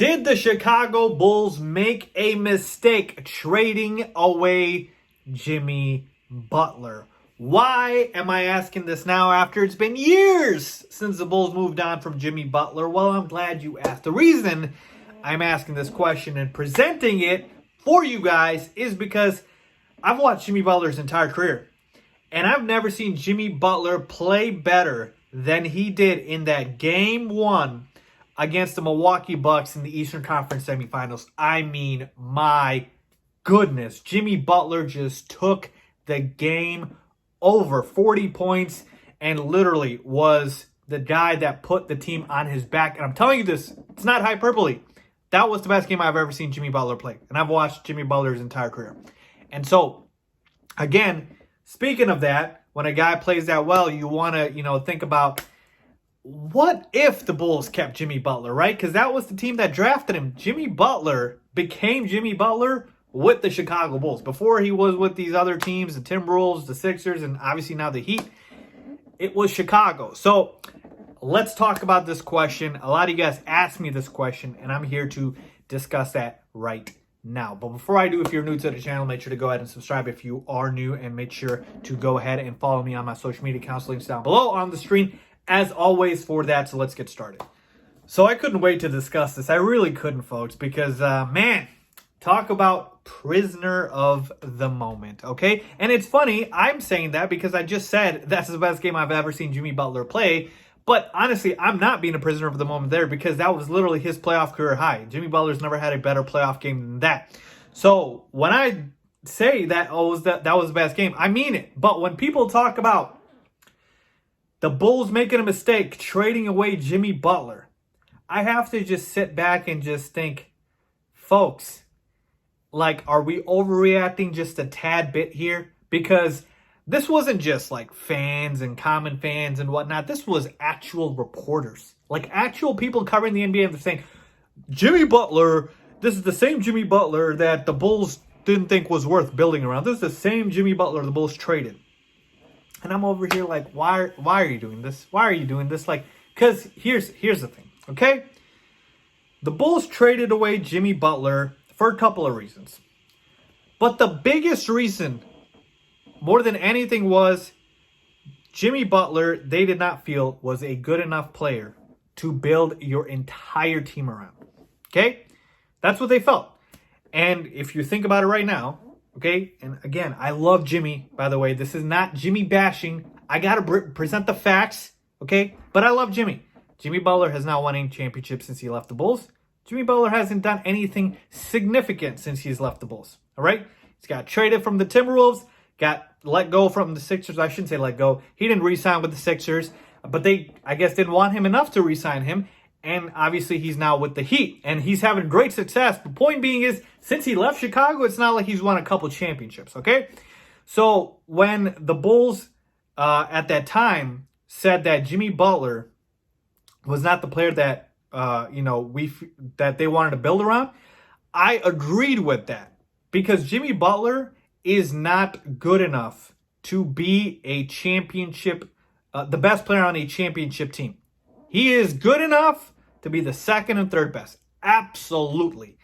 Did the Chicago Bulls make a mistake trading away Jimmy Butler? Why am I asking this now after it's been years since the Bulls moved on from Jimmy Butler? Well, I'm glad you asked. The reason I'm asking this question and presenting it for you guys is because I've watched Jimmy Butler's entire career, and I've never seen Jimmy Butler play better than he did in that Game 1 against the Milwaukee Bucks in the Eastern Conference semifinals. I mean, my goodness. Jimmy Butler just took the game over, 40 points, and literally was the guy that put the team on his back. And I'm telling you this, it's not hyperbole. That was the best game I've ever seen Jimmy Butler play. And I've watched Jimmy Butler's entire career. And so, again, speaking of that, when a guy plays that well, you want to, think about, what if the Bulls kept Jimmy Butler, right? Because that was the team that drafted him. Jimmy Butler became Jimmy Butler with the Chicago Bulls. Before he was with these other teams, the Timberwolves, the Sixers, and obviously now the Heat, it was Chicago. So let's talk about this question. A lot of you guys asked me this question, and I'm here to discuss that right now. But before I do, if you're new to the channel, make sure to go ahead and subscribe if you are new, and make sure to go ahead and follow me on my social media accounts, links down below on the screen, as always, for that. So let's get started. So I couldn't wait to discuss this. I really couldn't, folks, because, man, talk about prisoner of the moment, okay? And it's funny, I'm saying that because I just said that's the best game I've ever seen Jimmy Butler play. But honestly, I'm not being a prisoner of the moment there, because that was literally his playoff career high. Jimmy Butler's never had a better playoff game than that. So when I say that, that was the best game, I mean it. But when people talk about the Bulls making a mistake trading away Jimmy Butler, I have to just sit back and just think, folks, like, are we overreacting just a tad bit here? Because this wasn't just like fans and common fans and whatnot. This was actual reporters, like actual people covering the NBA, and they're saying, Jimmy Butler, this is the same Jimmy Butler that the Bulls didn't think was worth building around. This is the same Jimmy Butler the Bulls traded. And I'm over here like, why are you doing this? Why are you doing this? Like, because here's the thing, okay? The Bulls traded away Jimmy Butler for a couple of reasons. But the biggest reason, more than anything, was Jimmy Butler, they did not feel was a good enough player to build your entire team around, okay? That's what they felt. And if you think about it right now, okay, and again, I love Jimmy, by the way. This is not Jimmy bashing. I got to present the facts, okay? But I love Jimmy. Jimmy Butler has not won any championships since he left the Bulls. Jimmy Butler hasn't done anything significant since he's left the Bulls, all right? He's got traded from the Timberwolves, got let go from the Sixers. I shouldn't say let go. He didn't re-sign with the Sixers, but they, I guess, didn't want him enough to re-sign him. And obviously, he's now with the Heat, and he's having great success. The point being is, since he left Chicago, it's not like he's won a couple championships, okay? So when the Bulls at that time said that Jimmy Butler was not the player that that they wanted to build around, I agreed with that, because Jimmy Butler is not good enough to be a championship, the best player on a championship team. He is good enough to be the second and third best. Absolutely.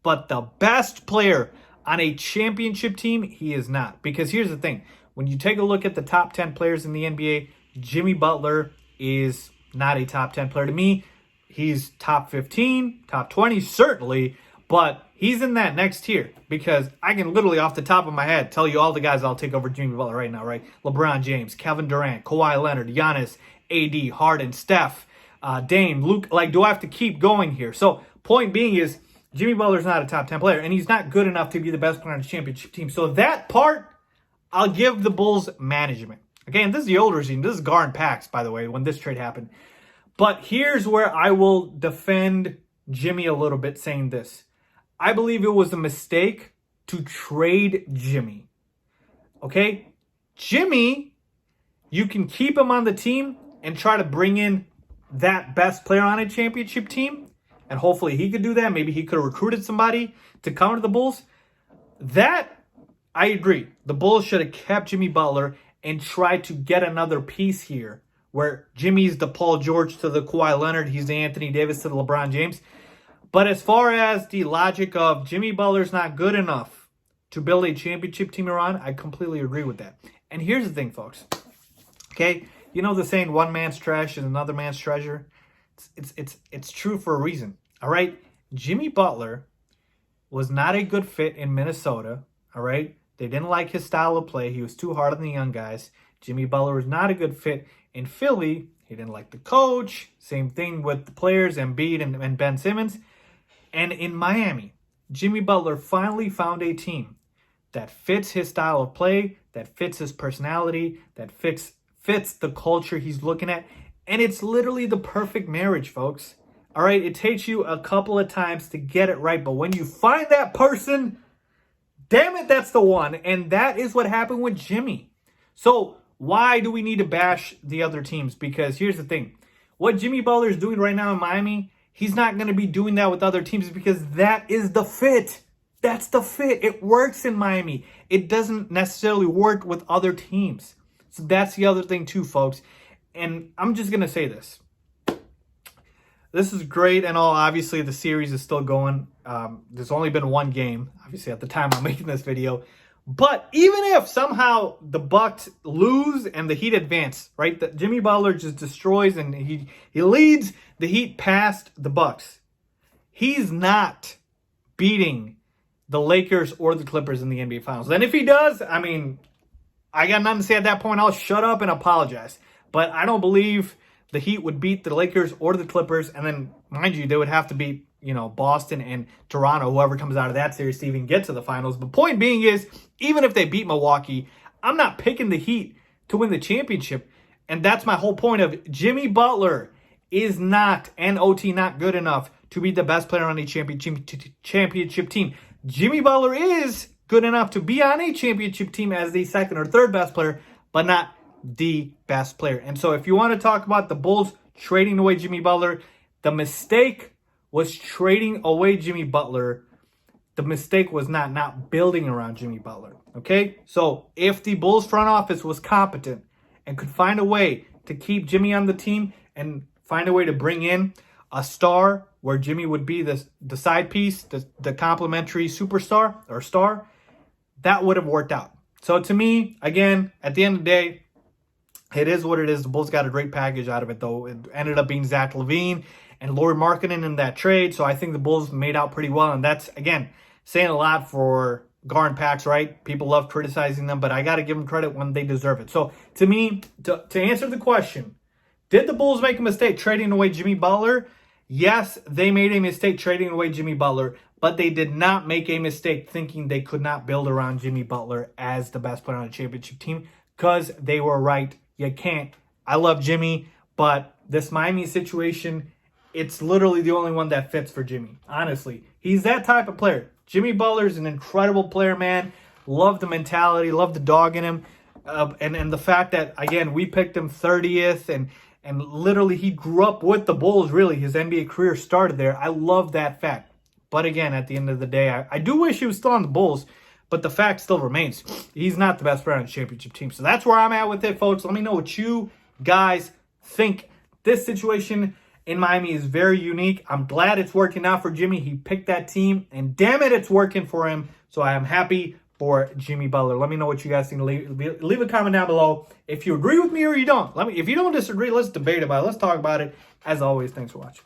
But the best player on a championship team, he is not. Because here's the thing. When you take a look at the top 10 players in the NBA, Jimmy Butler is not a top 10 player to me. He's top 15, top 20, certainly. But he's in that next tier, because I can literally off the top of my head tell you all the guys I'll take over Jimmy Butler right now, right? LeBron James, Kevin Durant, Kawhi Leonard, Giannis, AD, Harden, Steph, Dame, Luke. Like, do I have to keep going here? So point being is, Jimmy Butler's not a top 10 player, and he's not good enough to be the best player on the championship team. So that part, I'll give the Bulls management. Again, this is the old regime. This is Gar and Pax, by the way, when this trade happened. But here's where I will defend Jimmy a little bit, saying this. I believe it was a mistake to trade Jimmy. Okay? Jimmy, you can keep him on the team and try to bring in that best player on a championship team, and hopefully he could do that. Maybe he could have recruited somebody to come to the Bulls. That, I agree. The Bulls should have kept Jimmy Butler and tried to get another piece here, where Jimmy's the Paul George to the Kawhi Leonard, he's the Anthony Davis to the LeBron James. But as far as the logic of Jimmy Butler's not good enough to build a championship team around, I completely agree with that. And here's the thing, folks. Okay, you know the saying, one man's trash is another man's treasure? It's true for a reason, all right? Jimmy Butler was not a good fit in Minnesota, all right? They didn't like his style of play. He was too hard on the young guys. Jimmy Butler was not a good fit in Philly. He didn't like the coach. Same thing with the players, Embiid and Ben Simmons. And in Miami, Jimmy Butler finally found a team that fits his style of play, that fits his personality, that fits the culture he's looking at. And it's literally the perfect marriage, folks. All right, it takes you a couple of times to get it right. But when you find that person, damn it, that's the one. And that is what happened with Jimmy. So why do we need to bash the other teams? Because here's the thing. What Jimmy Butler is doing right now in Miami, he's not going to be doing that with other teams because that is the fit. That's the fit. It works in Miami. It doesn't necessarily work with other teams. So that's the other thing too, folks. And I'm just going to say this. This is great and all. Obviously, the series is still going. There's only been one game, obviously, at the time I'm making this video. But even if somehow the Bucks lose and the Heat advance, right? Jimmy Butler just destroys and he leads the Heat past the Bucks. He's not beating the Lakers or the Clippers in the NBA Finals. And if he does, I mean, I got nothing to say at that point. I'll shut up and apologize. But I don't believe the Heat would beat the Lakers or the Clippers. And then, mind you, they would have to beat, Boston and Toronto, whoever comes out of that series to even get to the finals. But point being is, even if they beat Milwaukee, I'm not picking the Heat to win the championship. And that's my whole point of Jimmy Butler is not, and OT, not good enough to be the best player on a championship team. Jimmy Butler is good enough to be on a championship team as the second or third best player, but not the best player. And so if you want to talk about the Bulls trading away Jimmy Butler, the mistake was trading away Jimmy Butler. The mistake was not building around Jimmy Butler. Okay? So if the Bulls front office was competent and could find a way to keep Jimmy on the team and find a way to bring in a star where Jimmy would be the side piece, the complimentary superstar or star, that would have worked out. So to me, again, at the end of the day, it is what it is. The Bulls got a great package out of it, though. It ended up being Zach LaVine and Lauri Markkanen in that trade. So I think the Bulls made out pretty well. And that's, again, saying a lot for Gar and Pax, right? People love criticizing them, but I got to give them credit when they deserve it. So to me, to answer the question, did the Bulls make a mistake trading away Jimmy Butler? Yes, they made a mistake trading away Jimmy Butler, but they did not make a mistake thinking they could not build around Jimmy Butler as the best player on a championship team, because they were right. You can't. I love Jimmy, but this Miami situation, it's literally the only one that fits for Jimmy. Honestly, he's that type of player. Jimmy Butler's an incredible player, man. Love the mentality, love the dog in him, and the fact that, again, we picked him 30th, and literally he grew up with the Bulls, really. His NBA career started there. I love that fact. But again, at the end of the day, I do wish he was still on the Bulls, but the fact still remains. He's not the best player on the championship team. So that's where I'm at with it, folks. Let me know what you guys think. This situation in Miami is very unique. I'm glad it's working out for Jimmy. He picked that team, and damn it, it's working for him. So I am happy for Jimmy Butler. Let me know what you guys think. Leave a comment down below if you agree with me or you don't. If you don't disagree, let's debate about it. Let's talk about it. As always, thanks for watching.